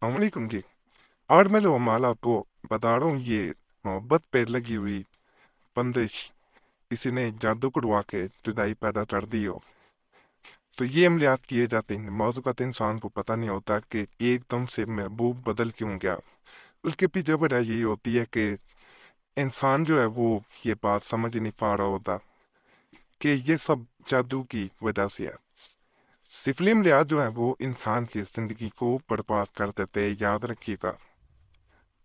علیکم جی۔ اور میں لومال آپ کو بتا رہا ہوں، یہ محبت پہ لگی ہوئی بندش کسی نے جادو کروا کے جدائی پیدا کر دی ہو، تو یہ عملیات کیے جاتے ہیں۔ بعض اوقات انسان کو پتہ نہیں ہوتا کہ ایک دم سے محبوب بدل کیوں گیا۔ اس کے پیچھے وجہ یہی ہوتی ہے کہ انسان جو ہے وہ یہ بات سمجھ نہیں پا رہا ہوتا کہ یہ سب جادو کی وجہ سے ہے۔ سفلی عملیات جو ہیں وہ انسان کی زندگی کو برباد کر دیتے ہیں، یاد رکھیے گا۔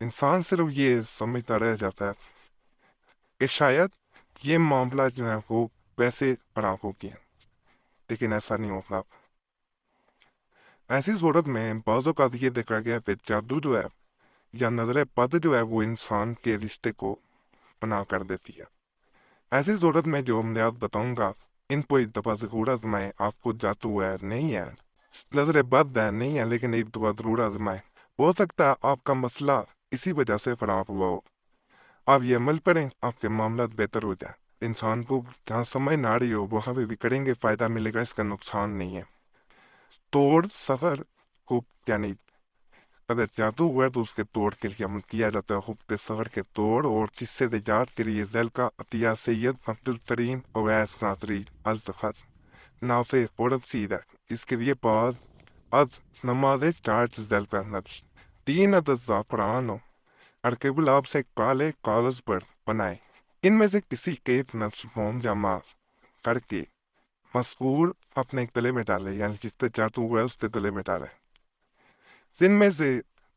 انسان صرف یہ سمجھتا رہ جاتا ہے کہ شاید یہ معاملہ جو ہے وہ ویسے بڑا ہو گیا، لیکن ایسا نہیں ہوتا۔ ایسی صورت میں بعض اوقات یہ دیکھا گیا کہ جادو جو ہے یا نظر بد جو ہے وہ انسان کے رشتے کو بنا کر دیتی ہے۔ ایسی صورت میں جو عملیات بتاؤں گا ان کو ایک دفعہ ضرور آزمائیں۔ آپ کو جادو ہے نہیں ہے، نظر بد ہے نہیں ہے، لیکن ایک دفعہ ضرور آزمائیں۔ ہو سکتا ہے آپ کا مسئلہ اسی وجہ سے خراب ہوا ہو۔ آپ یہ عمل کریں، آپ کے معاملات بہتر ہو جائیں۔ انسان کو جہاں سمجھ نہ آ رہی ہو وہاں پہ بھی کریں گے، فائدہ ملے گا، اس کا نقصان نہیں ہے۔ توڑ سفر کو یعنی اگر جادو ہوا ہے تو اس کے توڑ کے لیے عمل کیا جاتا ہے۔ حب سفر کے توڑ اور قصے نجات کے لیے ذیل کا عطیہ سید عبد الکریم اویس ناظری الزخس ناف عورت سیدہ۔ اس کے لیے بعد از نماز چارج ذیل کا نقش 3 عدد زعفران ہو ارکے گلاب سے کالے کاغذ پر بنائے، ان میں سے کسی ایک نقش موم جمع کر کے مذکور اپنے گلے میں ڈالے، یعنی جس پہ جادو ہوا ہے اس کے گلے میں ڈالے۔ جن میں سے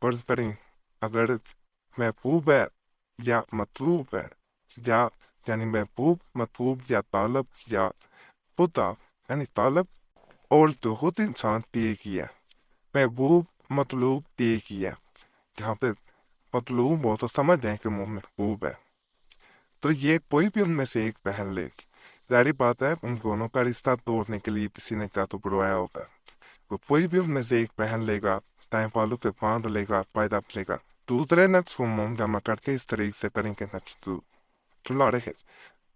فرض کریں اگر محبوب ہے یا مطلوب ہے، یا یعنی محبوب مطلوب یا طالب یا خدا، یعنی طالب اور تو خود انسان ایک ہی ہے، محبوب مطلوب ایک ہی ہے۔ جہاں پہ مطلوب ہو تو سمجھ جائیں کہ وہ محبوب ہے، تو یہ کوئی بھی ان میں سے ایک پہن لے، ظاہری بات ہے ان دونوں کا رشتہ توڑنے کے لیے کسی نے جادو کروایا ہوگا۔ تو کوئی بھی ان میں سے ایک پہن لے گا، دائیں بالوں سے باندھ لے گا، فائدہ ملے گا۔ دوسرے نفس کو موم جمع کر کے اس طریقے سے کریں کہ نفس چلا رہے،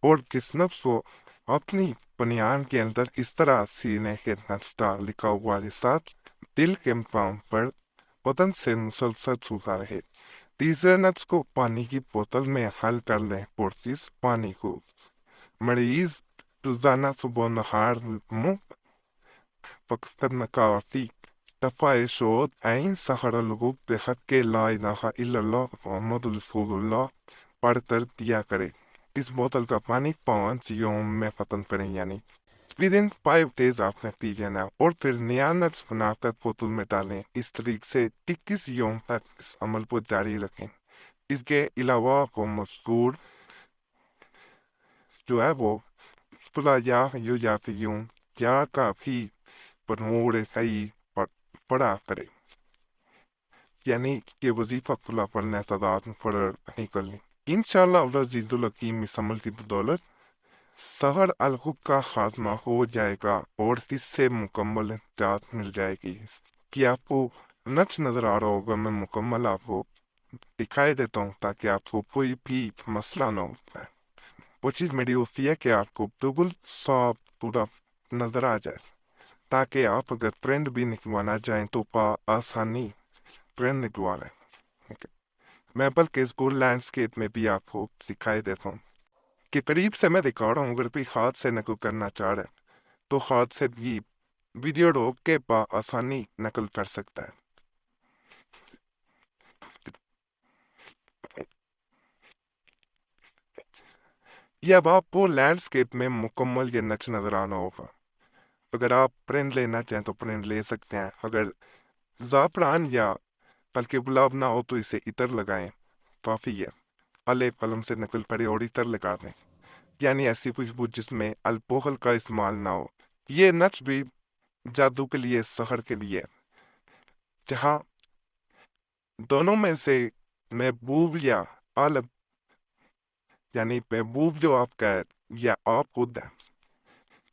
اور کس نفس کو اپنی بنیان کے اندر اس طرح سینے کے نفس کا لکھا ہوا ساتھ دل کے مقام پر بدن سے مسلسل چھوتا رہے۔ تیسرے نفس کو پانی کی بوتل میں حل کر لیں، پرتیس پانی کو مریض روزانہ صبح نہار منہ فقط نکاوتی دفاع شود عین سحر الغب بحق لا الہ الا اللہ محمد رسول اللہ پڑھ کر دیا کرے۔ اس بوتل کا پانی 5 یوم میں ختم کریں، یعنی ودن 5 days آپ نے پی لینا، اور پھر نیا نقش بنا کر بوتل میں ڈالیں۔ اس طریقے سے 21 یوم تک اس عمل کو جاری رکھیں۔ اس کے علاوہ کو مذکور جو ہے وہ خلا یا یو یا فیون یا کافی پر نور خی پر پڑا کرے، یعنی کہ وظیفہ کھلا پڑھنا تعداد میں پڑھ نہیں کرنی۔ انشاءاللہ العزیز الحکیم اس عمل کی بدولت سحر الغب کا خاتمہ ہو جائے گا اور اس سے مکمل نجات مل جائے گی۔ کہ آپ کو نقش نظر آ رہا ہوگا، میں مکمل آپ کو دکھائی دیتا ہوں تاکہ آپ کو کوئی بھی مسئلہ نہ ہو۔ وہ چیز میری ہوتی ہے کہ آپ کو بالکل صاف پورا نظر آ جائے، تاکہ آپ اگر پرنٹ بھی نکلوانا چاہیں تو آسانی پرنٹ نکلوا لیں۔ میں بلکہ اس کو لینڈسکیپ میں بھی آپ کو سکھائی دیتا ہوں کہ قریب سے میں دکھا رہا ہوں، اگر کوئی ہاتھ سے نقل کرنا چاہ رہا ہے تو ہاتھ سے بھی ویڈیو روک کے آسانی نقل کر سکتا ہے۔ یہ اب آپ کو لینڈسکیپ میں مکمل یہ نقش نظر آنا ہوگا۔ اگر آپ پرنٹ لینا چاہیں تو پرنٹ لے سکتے ہیں، اگر زعفران یا بلکہ گلاب نہ ہو تو اسے عطر لگائیں، کافی ہے۔ الف قلم سے نقل کرے اور عطر لگا دیں، یعنی ایسی خوشبو جس میں الکحل کا استعمال نہ ہو۔ یہ نقش بھی جادو کے لیے، سحر کے لیے، جہاں دونوں میں سے محبوب یا عالم، یعنی محبوب جو آپ کا ہے یا آپ خود ہے،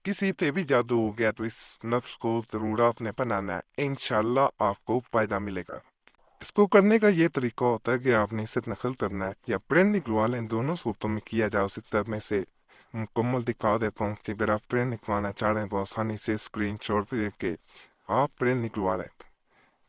کسی پہ بھی جادو ہو گیا تو اس نقش کو ضرور آپ نے بنانا ہے، انشاءاللہ آپ کو فائدہ ملے گا۔ اس کو کرنے کا یہ طریقہ ہوتا ہے کہ آپ نے اسے نقل کرنا ہے یا پرنٹ نکلوا لیں، دونوں صورتوں میں کیا جا سکتا ہے۔ میں سے مکمل دکھا دیتا ہوں کہ اگر آپ پرنٹ نکلوانا چاہ رہے ہیں تو آسانی سے اسکرین شاٹ پہ دیکھ کے آپ پرنٹ نکلوا لیں۔